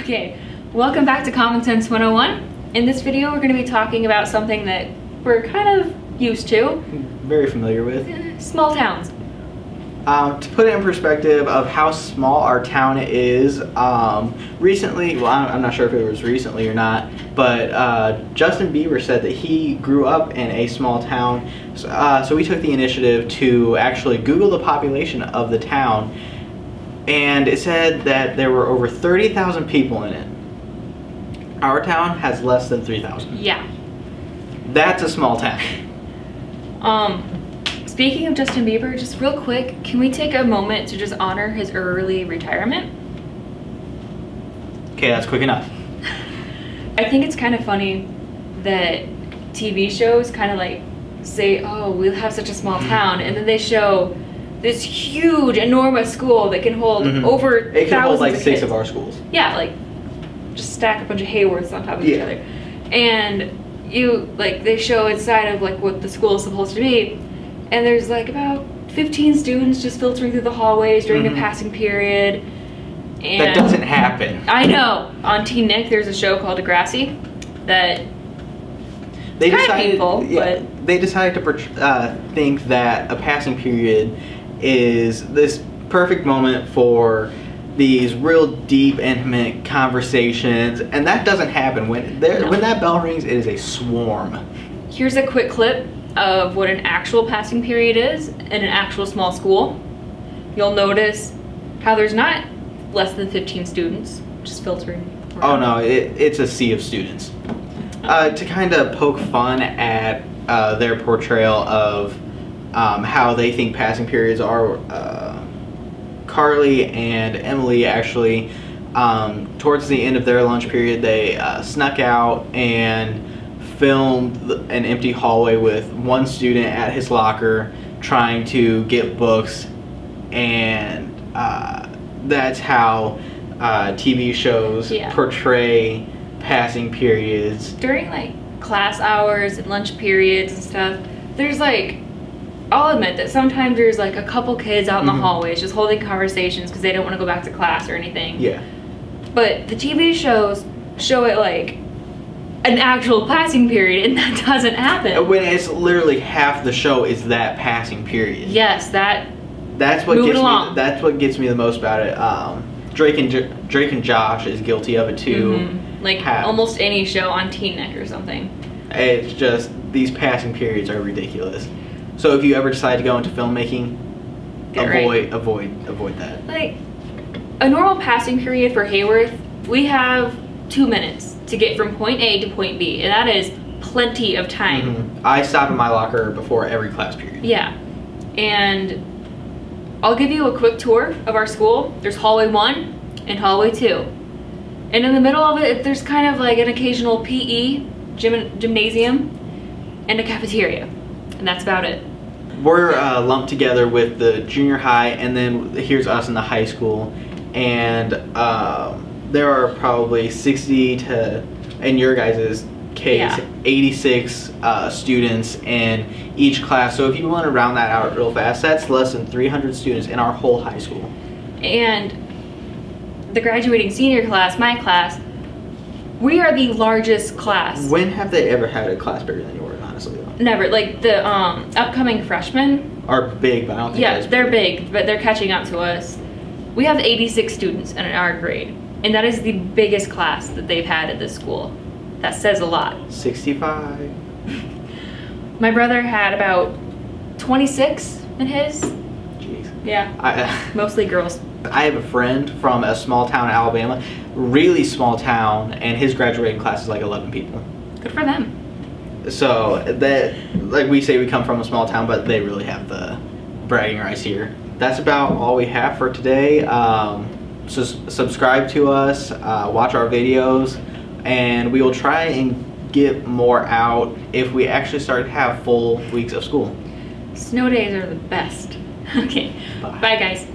Okay, welcome back to Common Sense 101. In this video, we're going to be talking about something that we're kind of used to. Very familiar with. Small towns. To put it in perspective of how small our town is, recently, well, I'm not sure if it was recently or not, but Justin Bieber said that he grew up in a small town. So we took the initiative to actually Google the population of the town, and it said that there were over 30,000 people in it. Our town has less than 3,000. Yeah. That's a small town. Speaking of Justin Bieber, just real quick, can we take a moment to just honor his early retirement? Okay, that's quick enough. I think it's kind of funny that TV shows kind of like say, oh, we have such a small town, and then they show this huge, enormous school that can hold over it can thousands hold like of 6 kids. of our schools. Yeah, like just stack a bunch of Hayworths on top of each other. And they show inside of like what the school is supposed to be, and there's like about 15 students just filtering through the hallways during a passing period. And that doesn't happen. I know. On Teennick, there's a show called Degrassi that they kind decided, of painful, but they decided to think that a passing period is this perfect moment for these real deep, intimate conversations, and that doesn't happen. When that bell rings, it is a swarm. Here's a quick clip of what an actual passing period is in an actual small school. You'll notice how there's not less than 15 students just filtering around. Oh no, it's a sea of students. To kind of poke fun at their portrayal of how they think passing periods are, Carly and Emily actually, towards the end of their lunch period, they snuck out and filmed an empty hallway with one student at his locker trying to get books, and that's how TV shows portray passing periods. During like class hours and lunch periods and stuff, there's like, I'll admit that sometimes there's like a couple kids out in the hallways just holding conversations because they don't want to go back to class or anything. Yeah. But the TV shows show it like an actual passing period, and that doesn't happen. When it's literally half the show is that passing period. Yes, that's what gets me. That's what gets me the most about it. Drake and Josh is guilty of it too. Like almost any show on Teennick or something. It's just these passing periods are ridiculous. So if you ever decide to go into filmmaking, avoid that. Like a normal passing period for Hayworth, we have 2 minutes to get from point A to point B, and that is plenty of time. I stop in my locker before every class period. Yeah, and I'll give you a quick tour of our school. There's hallway 1 and hallway 2. And in the middle of it, there's kind of like an occasional PE, gymnasium, and a cafeteria. And that's about it. We're lumped together with the junior high, and then here's us in the high school. And there are probably 60 to, in your guys' case, 86 students in each class. So if you want to round that out real fast, that's less than 300 students in our whole high school. And the graduating senior class, my class, we are the largest class. When have they ever had a class bigger than yours, honestly, though? Never. Like the upcoming freshmen are big, but I don't think they're big, but they're catching up to us. We have 86 students in our grade, and that is the biggest class that they've had at this school. That says a lot. 65. My brother had about 26 in his. Jeez. Yeah. Mostly girls. I have a friend from a small town in Alabama, really small town, and his graduating class is like 11 people. Good for them. So that, like we say, we come from a small town, but they really have the bragging rights here. That's about all we have for today. So subscribe to us, watch our videos, and we will try and get more out if we actually start to have full weeks of school. Snow days are the best. Okay. Bye guys.